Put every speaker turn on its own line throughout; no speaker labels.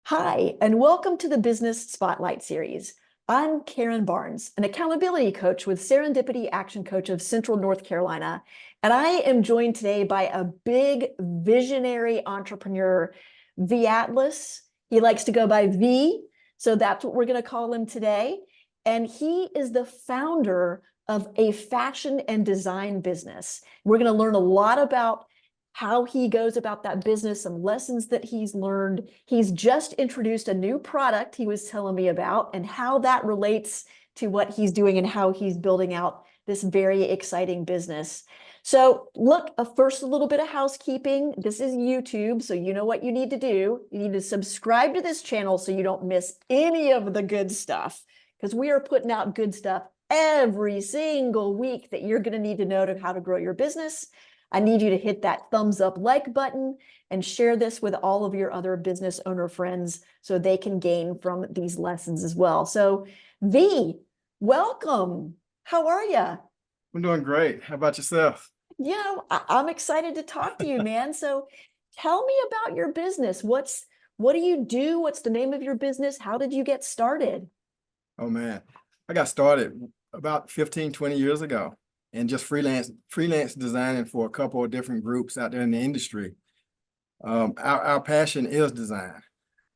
Hi, and welcome to the Business Spotlight Series. I'm Karen Barnes, an accountability coach with Serendipity Action Coach of Central North Carolina, and I am joined today by a big visionary entrepreneur, V Atlas. He likes to go by V, so that's what we're going to call him today. And he is the founder of a fashion and design business. We're going to learn a lot about how he goes about that business, some lessons that he's learned. He's just introduced a new product he was telling me about and how that relates to what he's doing and how he's building out this very exciting business. So look, first a little bit of housekeeping. This is YouTube, so you know what you need to do. You need to subscribe to this channel so you don't miss any of the good stuff, because we are putting out good stuff every single week that you're going to need to know to how to grow your business. I need you to hit that thumbs up like button and share this with all of your other business owner friends so they can gain from these lessons as well. So V, welcome. How are you?
I'm doing great. How about yourself?
I'm excited to talk to you, man. So tell me about your business. What do you do? What's the name of your business? How did you get started?
Oh man, I got started about 15, 20 years ago and just freelance designing for a couple of different groups out there in the industry. Our passion is design.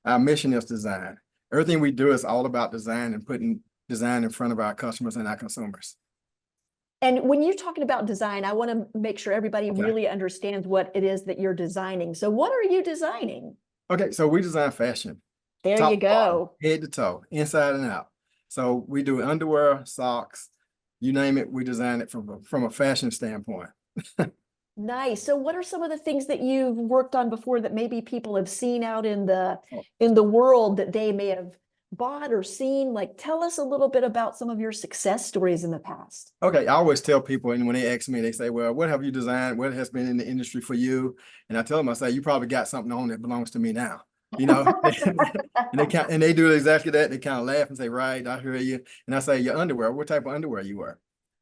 Our mission is design. Everything we do is all about design and putting design in front of our customers and our consumers.
And when you're talking about design, I want to make sure everybody
Okay.
really understands what it is that you're designing. So what are you designing?
Okay, so we design fashion,
There
top
you
to bottom,
go.
head to toe, inside and out. So we do underwear, socks, you name it, we design it from a fashion standpoint.
Nice. So what are some of the things that you've worked on before that maybe people have seen out in the
Oh,
world that they may have bought or seen? Like, tell us a little bit about some of your success stories in the past.
okay, I always tell people, and when they ask me, they say, well, what have you designed? What has been in the industry for you? And I tell them, I say, you probably got something on that belongs to me now. You know, and they do exactly that. They kind of laugh and say, right, I hear you. And I say, your underwear, what type of underwear you wear?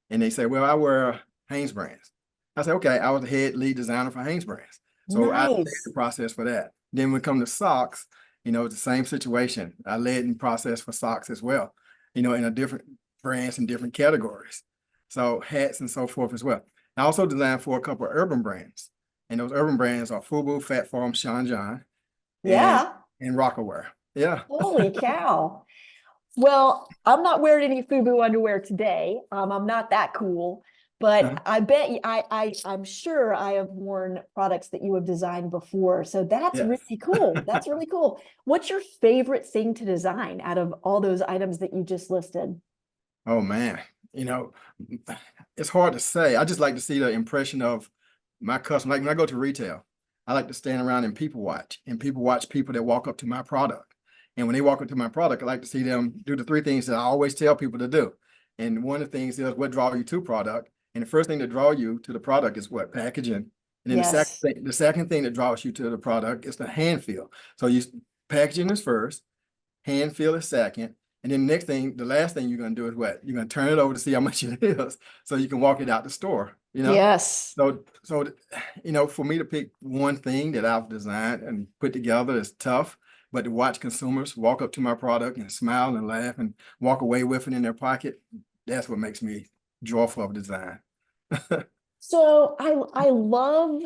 And they say, well, I wear hanesbrands. I say, okay, I was the head lead designer for hanesbrands. So I led the
Nice.
process for that. Then when it comes to socks, it's the same situation. I led in process for socks as well, in a different brands and different categories. So hats and so forth as well. I also designed for a couple of urban brands. And those urban brands are FUBU, Fat Farm, Sean John, and
Yeah.
Rockaware. Yeah.
Holy cow. Well, I'm not wearing any FUBU underwear today. I'm not that cool, but I bet I'm sure I have worn products that you have designed before. So that's
Yes.
really cool. That's really cool. What's your favorite thing to design out of all those items that you just listed?
Oh man, it's hard to say. I just like to see the impression of my customer. Like when I go to retail, I like to stand around and people watch people that walk up to my product. And when they walk up to my product, I like to see them do the three things that I always tell people to do. And one of the things is what draw you to product. And the first thing to draw you to the product is what? Packaging. And then
Yes.
the second thing that draws you to the product is the hand feel. So packaging is first, hand feel is second. And then the last thing you're going to do is what? You're going to turn it over to see how much it is so you can walk it out the store.
Yes.
So, for me to pick one thing that I've designed and put together is tough, but to watch consumers walk up to my product and smile and laugh and walk away with it in their pocket, that's what makes me joyful of design.
So I love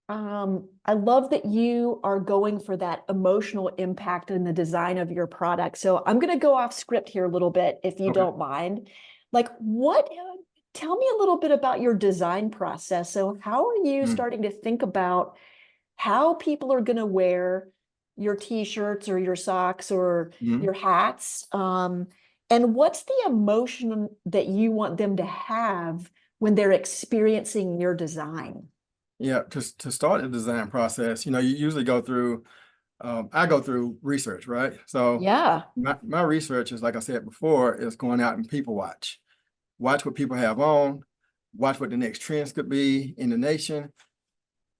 that you are going for that emotional impact in the design of your product. So I'm going to go off script here a little bit, if you
Okay.
don't mind. Like, tell me a little bit about your design process. So how are you
Mm.
starting to think about how people are going to wear your t-shirts or your socks or
Mm.
your hats? And what's the emotion that you want them to have when they're experiencing your design?
Yeah, to start the design process, you usually go through, I go through research, right? So
Yeah.
my research is, like I said before, is going out and people watch what people have on, watch what the next trends could be in the nation,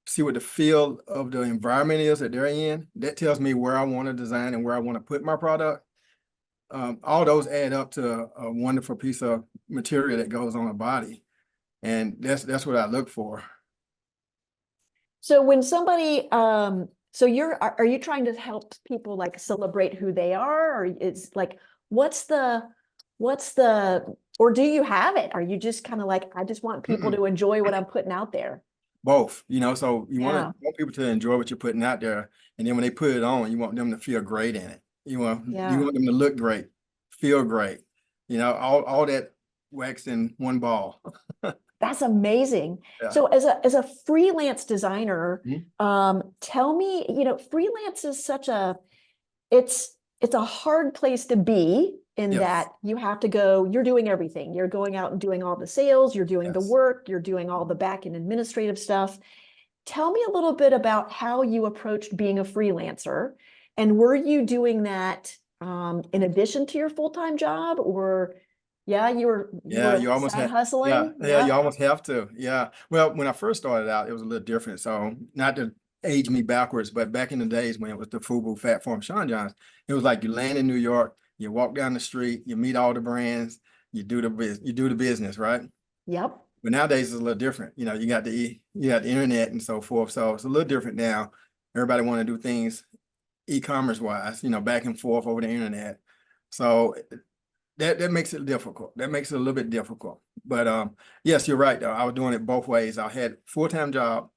see what the feel of the environment is that they're in. That tells me where I want to design and where I want to put my product. All those add up to a wonderful piece of material that goes on a body. And that's what I look for.
So when somebody So are you trying to help people like celebrate who they are, or is like, what's the, what's the, or do you have it? Are you just kind of like, I just want people
Mm-mm.
to enjoy what I'm putting out there?
Both, you know, so you
Yeah,
want people to enjoy what you're putting out there. And then when they put it on, you want them to feel great in it. You
yeah.
want them to look great, feel great, all that wax in one ball.
That's amazing.
Yeah.
So as a freelance designer,
Mhm.
tell me, freelance is such a it's a hard place to be in
Yes.
that you have to go, you're doing everything. You're going out and doing all the sales, you're doing the
Yes.
work, you're doing all the back end administrative stuff. Tell me a little bit about how you approached being a freelancer. And were you doing that in addition to your full-time job, or yeah, you
Yeah,
were
you
like
almost
side
have, yeah,
hustling?
yeah, you
Yep.
almost have to. Yeah. Well, when I first started out, it was a little different. So not to age me backwards, but back in the days when it was the FUBU Fat Form Sean Johns, it was like you land in New York, you walk down the street, you meet all the brands, you do the business, right?
Yep.
But nowadays it's a little different. You got the internet and so forth. So it's a little different now. Everybody want to do things e-commerce wise, back and forth over the internet. So that makes it difficult. That makes it a little bit difficult. But yes, you're right though. I was doing it both ways. I had full-time job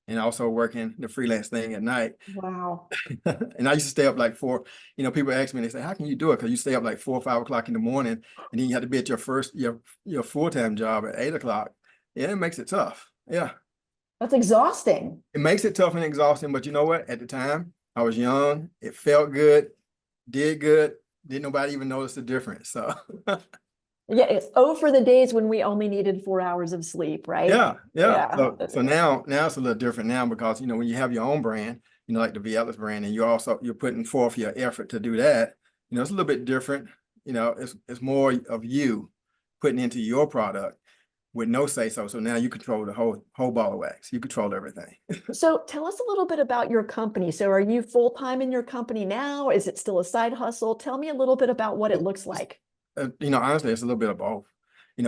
and also working the freelance thing at night.
Wow.
And I used to stay up like people ask me, they say, how can you do it? Because you stay up like 4 or 5 o'clock in the morning, and then you have to be at your full-time job at 8 o'clock. Yeah, it makes it tough. Yeah.
That's exhausting.
It makes it tough and exhausting, but you know what? At the time, I was young, it felt good, did good, didn't nobody even notice the difference. So
Yeah, it's for the days when we only needed 4 hours of sleep, right?
yeah, yeah.
Yeah.
So now it's a little different now because when you have your own brand, like the Vielas brand, and you're putting forth your effort to do that, it's a little bit different. It's more of you putting into your product with no say so. So now you control the whole ball of wax. You control everything.
So tell us a little bit about your company. So are you full-time in your company now? Is it still a side hustle? Tell me a little bit about what it looks like.
Honestly, it's a little bit of both.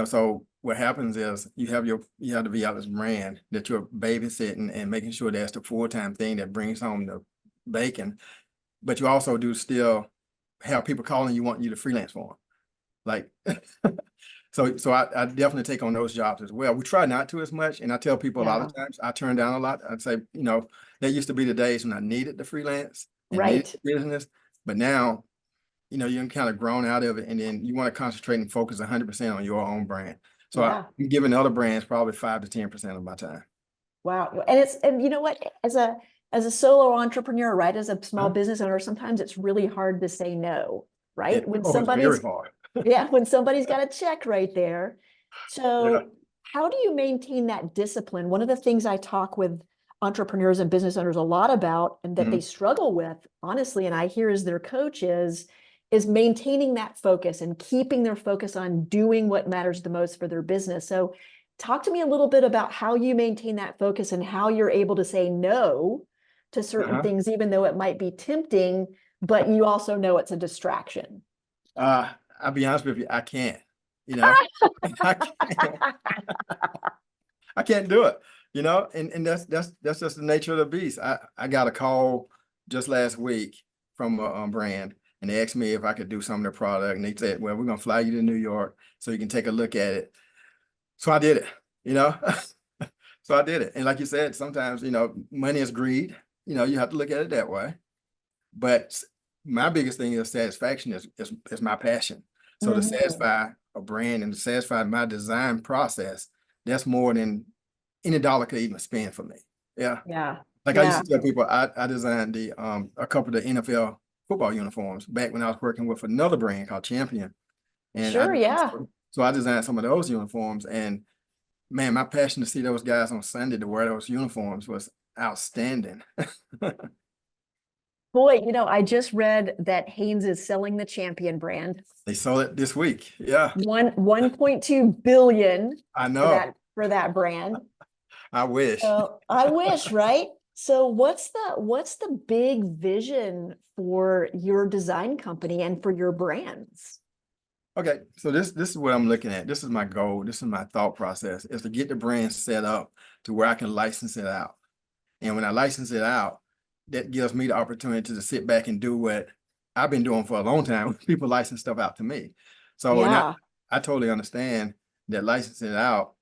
So what happens is you have the Vielas brand that you're babysitting and making sure that's the full-time thing that brings home the bacon, but you also do still have people calling you wanting you to freelance for them. Like, so I definitely take on those jobs as well. We try not to as much, and I tell people a lot
Yeah,
of times I turn down a lot. I'd say, that used to be the days when I needed the freelance and needed
right.
the business, but now you're kind of grown out of it, and then you want to concentrate and focus 100% on your own brand. So
Yeah.
I'm giving other brands probably 5 to 10% of my time.
Wow. And you know what? As a solo entrepreneur, right? As a small
Huh?
business owner, sometimes it's really hard to say no, right?
It's very hard.
Yeah, when somebody's got a check right there.
Yeah.
So how do you maintain that discipline? One of the things I talk with entrepreneurs and business owners a lot about, and that they
Mhm.
struggle with, honestly, and I hear as their coach is maintaining that focus and keeping their focus on doing what matters the most for their business. So talk to me a little bit about how you maintain that focus and how you're able to say no to certain
Uh-huh.
things, even though it might be tempting, but you also know it's a distraction.
I'll be honest with you, I can't, you know, I can't, I can't do it, and that's just the nature of the beast. I got a call just last week from a brand, and they asked me if I could do some of their product, and they said, well, we're gonna fly you to New York so you can take a look at it. So I did it, you know. So I did it. And like you said, sometimes, money is greed. You have to look at it that way. But my biggest thing is satisfaction is my passion. So to
Mhm.
satisfy a brand and to satisfy my design process, that's more than any dollar could even spend for me. Yeah.
Yeah.
Like I used
Yeah.
to tell people, I designed a couple of the NFL football uniforms back when I was working with another brand called Champion. And
Sure. Yeah.
I designed some of those uniforms, and man, my passion to see those guys on Sunday to wear those uniforms was outstanding.
Boy, I just read that Hanes is selling the Champion brand.
They sold it this week. Yeah,
1.2 billion
I
for
know.
that brand.
I wish.
So I wish, right? So what's the big vision for your design company and for your brands?
Okay, so this is what I'm looking at. This is my goal. This is my thought process, is to get the brand set up to where I can license it out. And when I license it out, that gives me the opportunity to sit back and do what I've been doing for a long time. People license stuff out to me. So, and
Yeah.
I totally understand that licensing it out,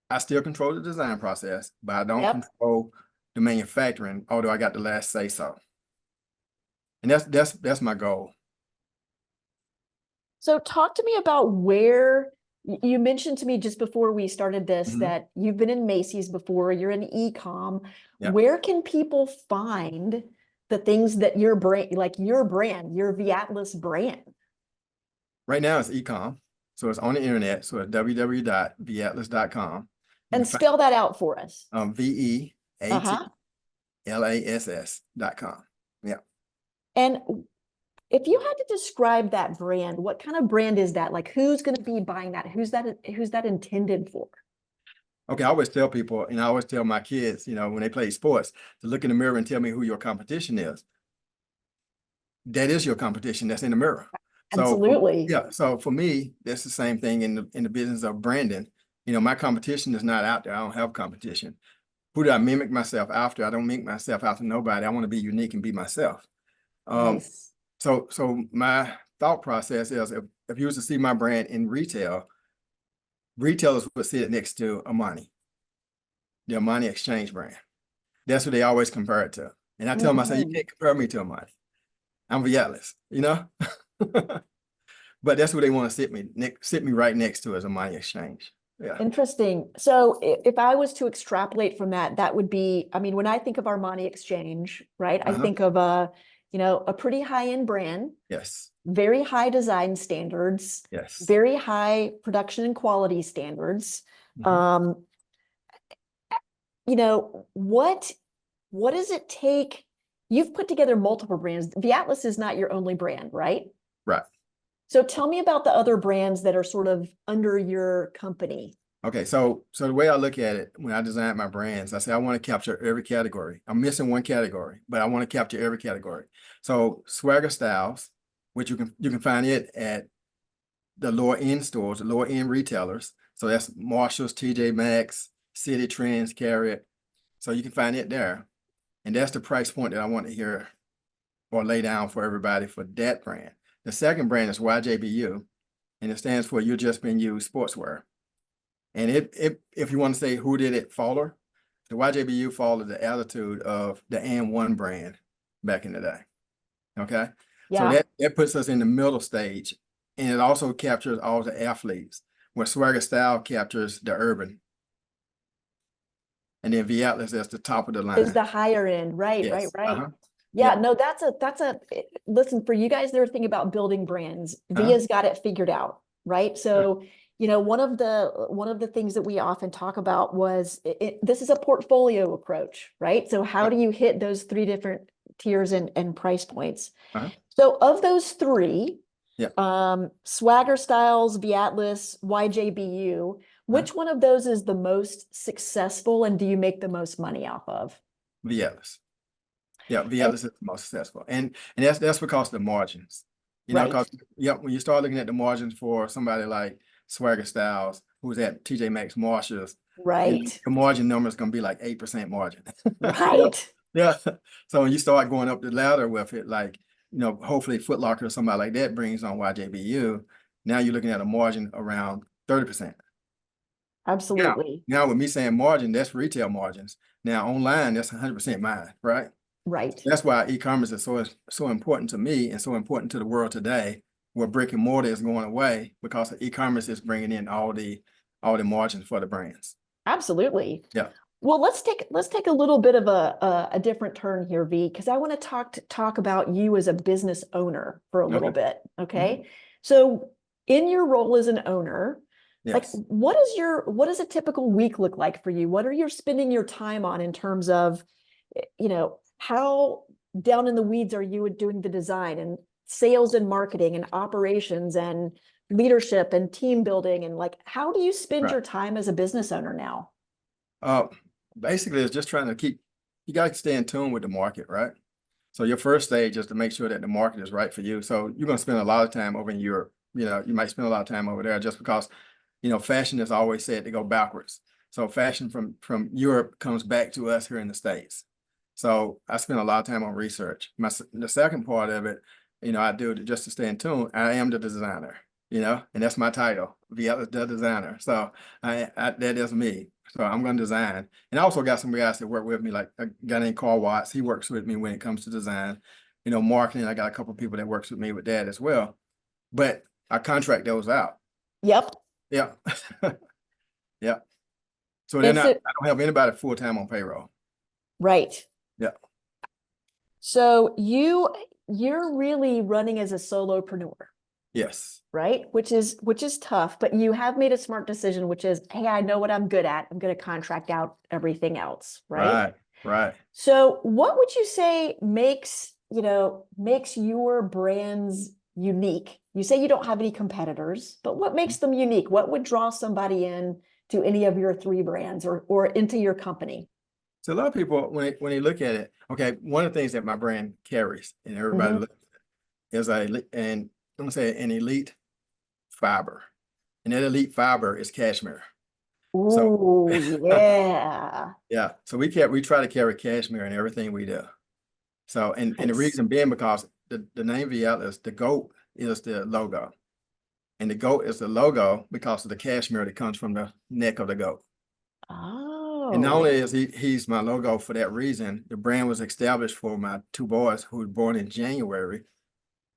I still control the design process, but I don't
Yep.
control the manufacturing, although I got the last say so. And that's my goal.
So talk to me about where you mentioned to me just before we started this
Mhm.
that you've been in Macy's before, you're in e-com.
Yeah.
Where can people find the things that your brand, like your brand, your Viatlis brand?
Right now it's e-com. So it's on the internet. So it's www.viatlas.com. You can
And
find
spell that out for us. Uh-huh.
VEATLASS.com. Yeah.
And if you had to describe that brand, what kind of brand is that? Like who's going to be buying that? Who's that intended for?
Okay, I always tell people, and I always tell my kids, when they play sports, to look in the mirror and tell me who your competition is. That is your competition that's in the mirror. So
Absolutely.
yeah, so for me, that's the same thing in the business of branding. My competition is not out there. I don't have competition. Who do I mimic myself after? I don't mimic myself after nobody. I want to be unique and be myself.
Nice.
So my thought process is if you was to see my brand in retail, retailers would see it next to Amani, the Amani Exchange brand. That's what they always compare it to. And I tell them, I say, you
Mhm.
can't compare me to Amani. I'm Viatlis, But that's what they want to sit me right next to as Amani Exchange. Yeah.
Interesting. So if I was to extrapolate from that, that would be, I mean, when I think of Armani Exchange, right, I
Uh-huh.
think of a pretty high-end brand,
Yes.
very high design standards,
Yes.
very high production and quality standards.
Mhm.
Um, what does it take? You've put together multiple brands. Viatlis is not your only brand, right?
Right.
So tell me about the other brands that are sort of under your company.
Okay, so the way I look at it when I design my brands, I say I want to capture every category. I'm missing one category, but I want to capture every category. So Swagger Styles, which you can find it at the lower end stores, the lower end retailers. So that's Marshalls, TJ Maxx, City Trends, Carrier. So you can find it there. And that's the price point that I want to hear or lay down for everybody for that brand. The second brand is YJBU, and it stands for You're Just Been Used Sportswear. And if you want to say who did it follow, the YJBU followed the attitude of the And1 brand back in the day. Okay. So
Yeah.
that puts us in the middle stage. And it also captures all the athletes, where Swagger Style captures the urban. And then V Atlas is the top of the
Is
line.
the higher end. Right, right,
Yes.
right.
Uh-huh.
Yeah,
Yeah.
no, listen, for you guys that are thinking about building brands,
Uh-huh.
Via's got it figured out, right?
Yeah.
So, one of the things that we often talk about was this is a portfolio approach, right? So how
Yeah.
do you hit those three different tiers and price points?
Uh-huh.
So of those three,
Yeah.
Swagger Styles, Viatlis, YJBU,
Uh-huh.
which one of those is the most successful and do you make the most money off of?
V Atlas. Yeah, V
And
Atlas is the most successful. And that's because of the margins.
right,
Because when you start looking at the margins for somebody like Swagger Styles, who's at TJ Maxx, Marshalls,
right,
the margin number is gonna be like 8% margin. Yeah.
right.
Yeah. So when you start going up the ladder with it, like, hopefully Foot Locker or somebody like that brings on YJBU, now you're looking at a margin around 30%. Now,
Absolutely.
now with me saying margin, that's retail margins. Now online, that's 100% mine, right?
Right.
That's why e-commerce is so important to me and so important to the world today, where brick and mortar is going away because e-commerce is bringing in all the margins for the brands.
Absolutely.
Yeah.
Well, let's take a little bit of a different turn here, V, because I want to talk about you as a business owner for a little
Okay.
bit.
Mhm.
Okay. So in your role as an owner, like
Yes.
what does a typical week look like for you? What are you spending your time on in terms of, how down in the weeds are you doing the design and sales and marketing and operations and leadership and team building and like how do you spend
Right.
your time as a business owner now?
Uh, Basically, it's just trying to you got to stay in tune with the market, right? So your first stage is to make sure that the market is right for you. So you're going to spend a lot of time over in Europe. You might spend a lot of time over there just because, fashion is always said to go backwards. So fashion from Europe comes back to us here in the States. So I spend a lot of time on research. The second part of it, I do it just to stay in tune. I am the designer, and that's my title, the designer. So that is me. So I'm going to design. And I also got some guys that work with me, like a guy named Carl Watts. He works with me when it comes to design. Marketing, I got a couple of people that works with me with that as well. But I contract those out.
Yep.
Yeah. Yeah. So
And
I don't have anybody full-time on payroll.
right.
Yeah.
So you're really running as a solopreneur.
Yes.
Right? Which is tough, but you have made a smart decision, which is, hey, I know what I'm good at. I'm going to contract out everything else, right?
Right. Right.
So what would you say makes your brands unique? You say you don't have any competitors, but what makes them unique? What would draw somebody in to any of your three brands or into your company?
So a lot of people, when they look at it, okay, one of the things that my brand carries and everybody looks at is I'm gonna say an elite fiber. And that elite fiber is cashmere. So
Ooh, yeah.
yeah, so we try to carry cashmere in everything we do. So and the
Nice.
reason being because the name VL is the goat is the logo. And the goat is the logo because of the cashmere that comes from the neck of the goat. And not
Oh.
only is he's my logo for that reason, the brand was established for my two boys who were born in January,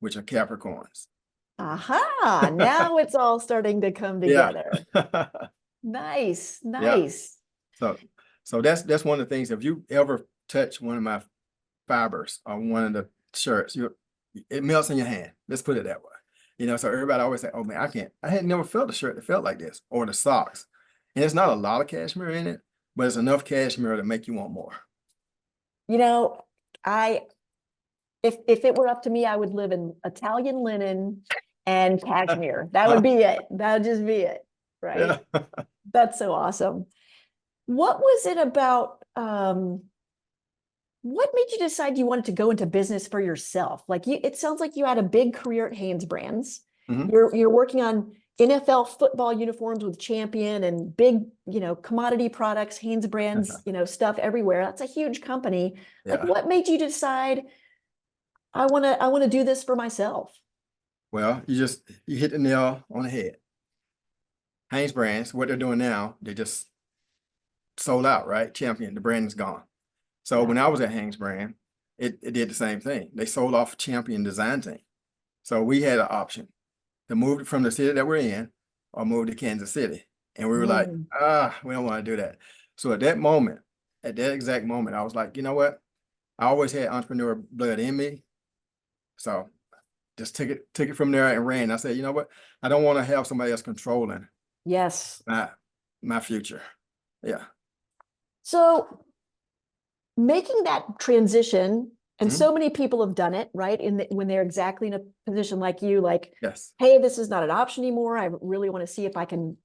which are Capricorns.
Aha, now it's all starting to come
Yeah.
together. Nice,
Yeah.
nice.
So that's one of the things. If you ever touch one of my fibers or one of the shirts, it melts in your hand. Let's put it that way. So everybody always say, "Oh man, I had never felt a shirt that felt like this," or the socks. And it's not a lot of cashmere in it, but it's enough cashmere to make you want more.
I if it were up to me, I would live in Italian linen and cashmere. That would be it. That would just be it, right?
Yeah.
That's so awesome. What was it about what made you decide you wanted to go into business for yourself? It sounds like you had a big career at hanesbrands.
Mhm.
You're working on NFL football uniforms with Champion and big, commodity products, hanesbrands, stuff everywhere. That's a huge company. Like,
Yeah.
what made you decide I want to do this for myself?
Well, you hit the nail on the head. Hanesbrands, what they're doing now, they just sold out, right? Champion, the brand is gone. So
Yeah.
when I was at Hanesbrand, it did the same thing. They sold off Champion design team. So we had an option to move from the city that we're in or move to Kansas City. And we were like,
Mm.
we don't want to do that. So at that exact moment, I was like, you know what? I always had entrepreneur blood in me. So just took it from there and ran. I said, you know what? I don't want to have somebody else controlling
Yes.
my future. Yeah.
So making that transition, and
Mhm.
so many people have done it, right? When they're exactly in a position like you, like,
Yes.
hey, this is not an option anymore. I really want to see if I can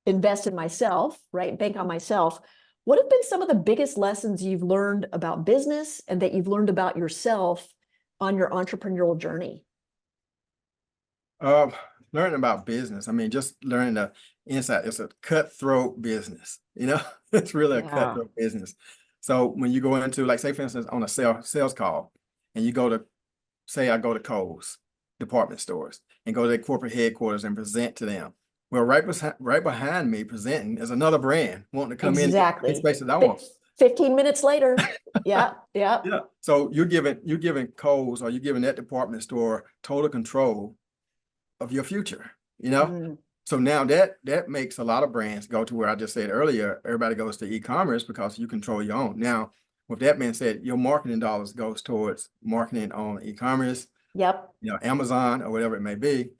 invest in myself, right? Bank on myself. What have been some of the biggest lessons you've learned about business and that you've learned about yourself on your entrepreneurial journey?
Uh, Learning about business. I mean, just learning the inside. It's a cutthroat business. It's really a
Yeah.
cutthroat business. So when you go into, like, say for instance, on a sales call, and you go to, say I go to Kohl's department stores and go to their corporate headquarters and present to them. Well, right behind me presenting is another brand wanting to come in and
Exactly.
space that I want.
15 minutes later. Yeah. Yeah.
Yeah. So you're giving Kohl's or you're giving that department store total control of your future.
Mm.
So now that makes a lot of brands go to where I just said earlier, everybody goes to e-commerce because you control your own. Now, with that being said, your marketing dollars goes towards marketing on e-commerce,
Yep.
Amazon or whatever it may be,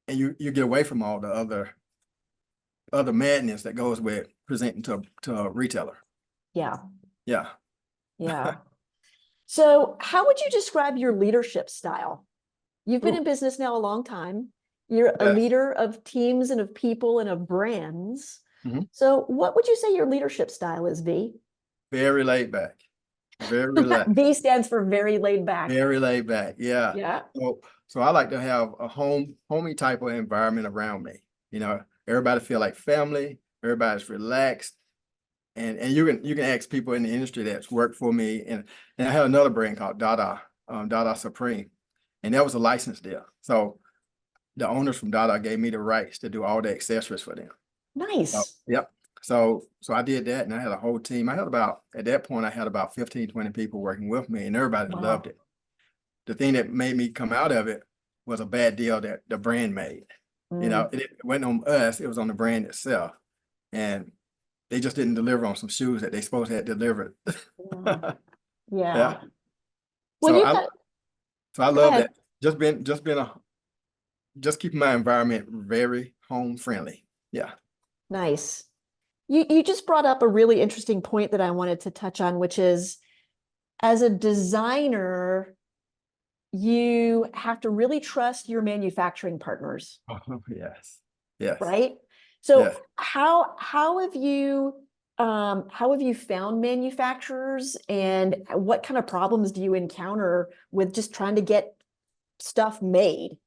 and you get away from all the other madness that goes with presenting to a retailer.
Yeah.
Yeah.
Yeah. So how would you describe your leadership style? You've been
Ooh,
in business now a long time. You're a
yes.
leader of teams and of people and of brands.
Mhm.
So what would you say your leadership style is, V?
Very laid back. Very relaxed.
V stands for very laid back.
Very laid back. Yeah.
Yeah.
So I like to have a homey type of environment around me. Everybody feel like family. Everybody's relaxed. And you can ask people in the industry that's worked for me. And I had another brand called Dada Supreme, and that was a license deal. So the owners from Dada gave me the rights to do all the accessories for them. So,
Nice.
yep. So I did that, and I had a whole team. At that point, I had about 15, 20 people working with me, and everybody loved
Wow.
it. The thing that made me come out of it was a bad deal that the brand made.
Mm,
It wasn't on us, it was on the brand itself. And they just didn't deliver on some shoes that they supposed to have delivered.
yeah. Yeah.
Yeah.
Well,
So
you
I
got,
so I
go
love
ahead.
that. Just keeping my environment very home friendly. Yeah.
Nice. You just brought up a really interesting point that I wanted to touch on, which is as a designer, you have to really trust your manufacturing partners,
Yes. Yes.
right? So
Yes.
how have you found manufacturers, and what kind of problems do you encounter with just trying to get stuff made?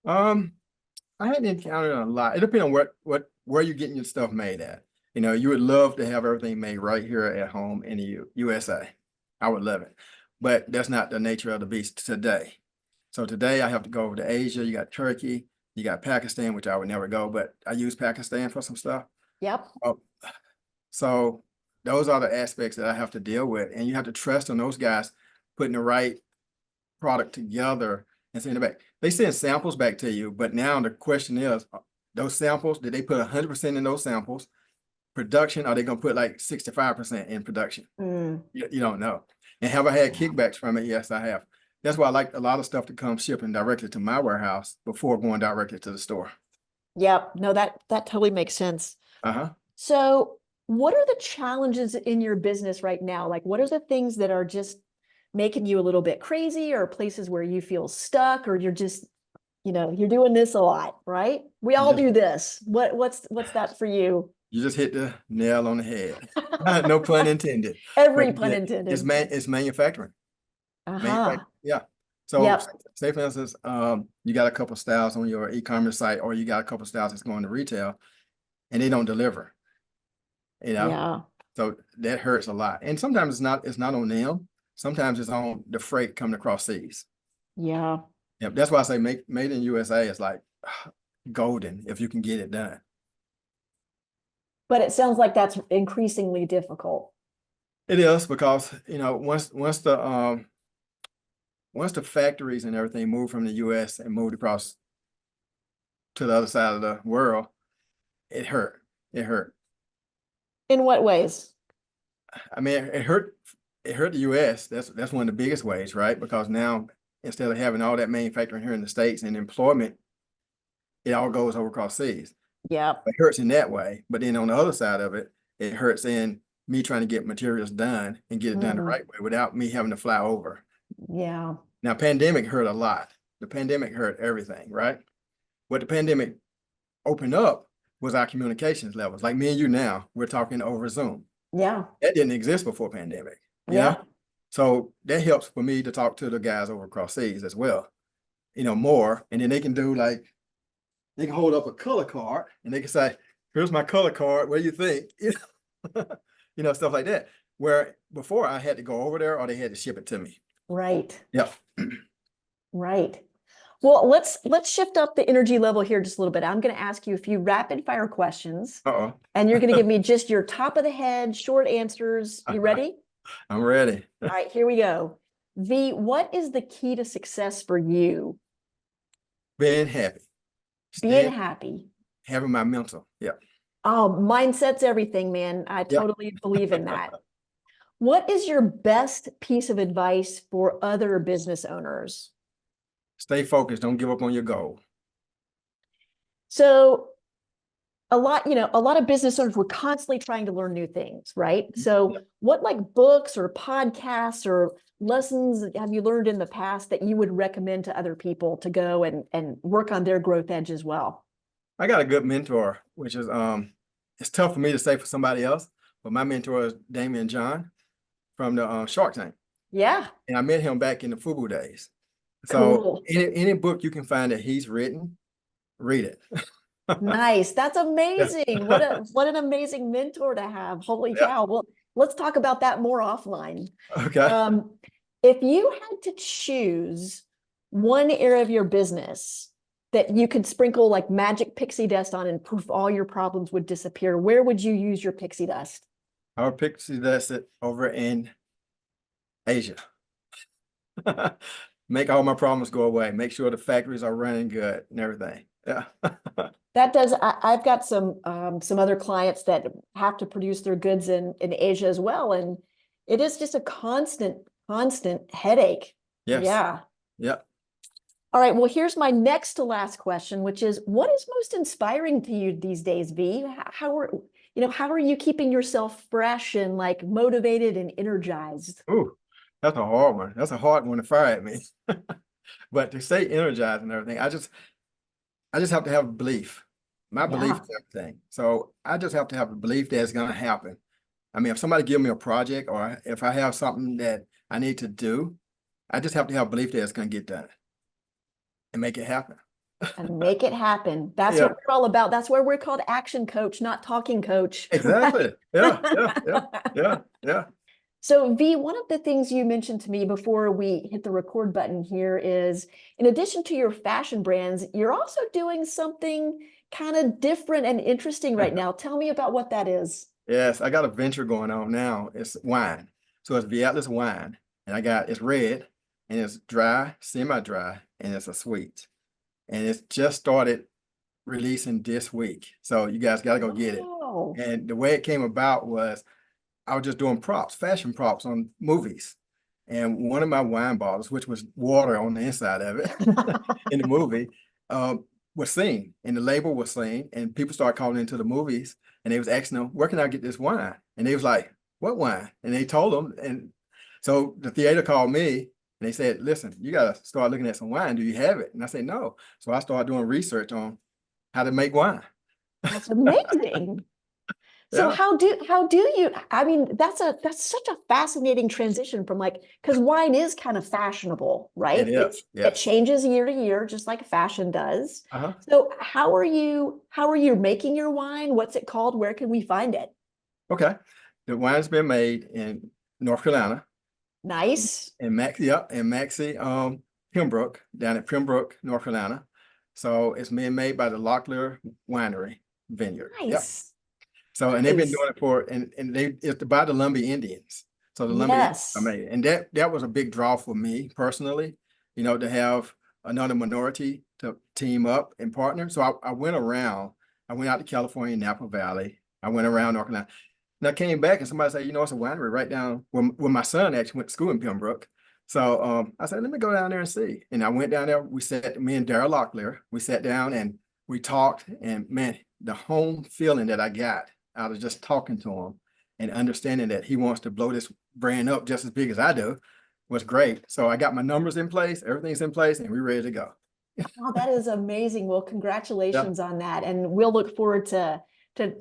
Um, I hadn't encountered a lot. It depends on where you're getting your stuff made at. You would love to have everything made right here at home in the USA. I would love it. But that's not the nature of the beast today. So today I have to go over to Asia. You got Turkey, you got Pakistan, which I would never go, but I use Pakistan for some stuff.
Yep.
Oh, so those are the aspects that I have to deal with. And you have to trust on those guys putting the right product together and send it back. They send samples back to you, but now the question is, those samples, did they put 100% in those samples? Production, are they going to put like 65% in production?
Mm,
You don't know. And have I had kickbacks from it? Yes, I have. That's why I like a lot of stuff to come shipping directly to my warehouse before going directly to the store.
yep. No, that totally makes sense.
Uh-huh.
So, what are the challenges in your business right now? Like, what are the things that are just making you a little bit crazy, or places where you feel stuck, or you're just, you're doing this a lot, right? We
You
all
just
do this. What's that for you?
you just hit the nail on the head. No pun intended.
Every
But
pun
yeah,
intended.
it's manufacturing.
Uh-huh.
Manufacturing. Yeah. So
Yep.
say for instance, you got a couple styles on your e-commerce site, or you got a couple styles that's going to retail and they don't deliver, you know?
Yeah.
So that hurts a lot. And sometimes it's not on them. Sometimes it's on the freight coming across seas.
Yeah.
Yep. That's why I say made in USA is like golden if you can get it done.
But it sounds like that's increasingly difficult.
It is because, once the factories and everything moved from the US and moved across to the other side of the world, it hurt. It hurt.
In what ways?
I mean, it hurt the US. That's one of the biggest ways, right? Because now instead of having all that manufacturing here in the States and employment, it all goes over across seas.
Yep.
It hurts in that way. But then on the other side of it, it hurts in me trying to get materials done and get it done the
Mm,
right way without me having to fly over.
yeah.
Now, pandemic hurt a lot. The pandemic hurt everything, right? What the pandemic opened up was our communications levels. Like me and you now, we're talking over Zoom.
Yeah.
That didn't exist before pandemic, you know?
Yeah.
So that helps for me to talk to the guys over across seas as well, more. And then they can they can hold up a color card and they can say, here's my color card. What do you think? Stuff like that. Where before I had to go over there or they had to ship it to me.
Right.
Yep.
Right. Well, let's shift up the energy level here just a little bit. I'm going to ask you a few rapid fire questions,
Uh-oh.
and you're going to give me just your top of the head short answers. You ready?
I'm ready.
All right, here we go. What is the key to success for you?
Being happy.
Being
Staying,
happy.
having my mental. Yep.
Oh, mindset's everything, man. I
Yep.
totally believe in that. What is your best piece of advice for other business owners?
Stay focused. Don't give up on your goal.
So a lot of business owners were constantly trying to learn new things, right? So
Yep.
what like books or podcasts or lessons have you learned in the past that you would recommend to other people to go and work on their growth edge as well?
I got a good mentor, which is it's tough for me to say for somebody else, but my mentor is Damon John from the Shark Tank.
Yeah,
And I met him back in the FUBU days. So
cool.
any book you can find that he's written, read it.
Nice. That's
Yeah.
amazing. What an amazing mentor to have. Holy
Yeah.
cow. Well, let's talk about that more offline.
Okay.
Um, if you had to choose one area of your business that you could sprinkle like magic pixie dust on and poof, all your problems would disappear, where would you use your pixie dust?
Our pixie that's it over in Asia. Make all my problems go away. Make sure the factories are running good and everything. Yeah.
That does, I've got some other clients that have to produce their goods in Asia as well. And it is just a constant headache.
Yes.
Yeah.
Yeah.
All right. Well, here's my next to last question, which is what is most inspiring to you these days, V? How are you keeping yourself fresh and like motivated and energized?
Ooh, that's a hard one. That's a hard one to fire at me. But to stay energized and everything, I just have to have a belief. My belief
Yeah.
is everything. So I just have to have a belief that it's gonna happen. I mean, if somebody give me a project or if I have something that I need to do, I just have to have a belief that it's gonna get done and make it happen.
And make it happen. That's what
Yeah,
we're all about. That's where we're called action coach, not talking coach,
exactly. Yeah, yeah, yeah, yeah, yeah.
So, V, one of the things you mentioned to me before we hit the record button here is in addition to your fashion brands, you're also doing something kind of different and interesting right now. Tell me about what that is.
Yes, I got a venture going on now. It's wine. So it's Viatlis wine. And it's red and it's dry, semi-dry, and it's a sweet. And it's just started releasing this week. So you guys got to go get it.
Oh,
And the way it came about was I was just doing props, fashion props on movies. And one of my wine bottles, which was water on the inside of it in the movie, was seen. And the label was seen. And people started calling into the movies and they was asking them, where can I get this wine? And they was like, what wine? And they told them. And so the theater called me and they said, listen, you got to start looking at some wine. Do you have it? And I said, no. So I started doing research on how to make wine.
that's amazing. So
Yeah,
how do you, I mean, that's such a fascinating transition from like, because wine is kind of fashionable,
it
right?
is.
It
Yes.
changes year to year, just like fashion does.
Uh-huh.
So how are you making your wine? What's it called? Where can we find it?
Okay. The wine's been made in North Carolina
Nice.
in Maxie, Pembroke, down at Pembroke, North Carolina. So it's being made by the Locklear Winery Vineyard. Yep.
Nice.
So and they've been
Nice.
doing it for and it's by the Lumbee Indians. So the Lumbee Indians are
Yes.
made. And that was a big draw for me personally, to have another minority to team up and partner. So I went around, I went out to California, Napa Valley. I went around North Carolina. And I came back and somebody said, it's a winery right down where my son actually went to school in Pembroke. So I said, let me go down there and see. And I went down there. Me and Daryl Locklear, we sat down and we talked. And man, the home feeling that I got out of just talking to him and understanding that he wants to blow this brand up just as big as I do was great. So I got my numbers in place, everything's in place, and we're ready to go.
Oh, that is amazing. Well,
Yeah.
congratulations on that. And we'll look forward to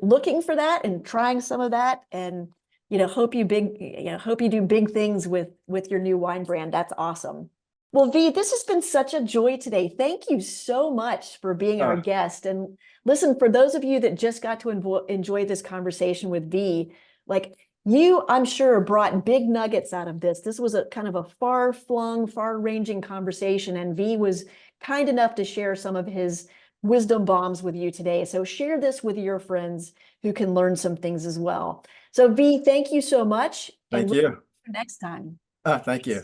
looking for that and trying some of that and hope you do big things with your new wine brand. That's awesome. Well, V, this has been such a joy today. Thank you so much for being our
Uh,
guest. And listen, for those of you that just got to enjoy this conversation with V, like you, I'm sure, brought big nuggets out of this. This was a kind of a far-flung, far-ranging conversation, and V was kind enough to share some of his wisdom bombs with you today. So share this with your friends who can learn some things as well. So V, thank you so much, and
thank
we'll see
you.
you next time.
Thank you.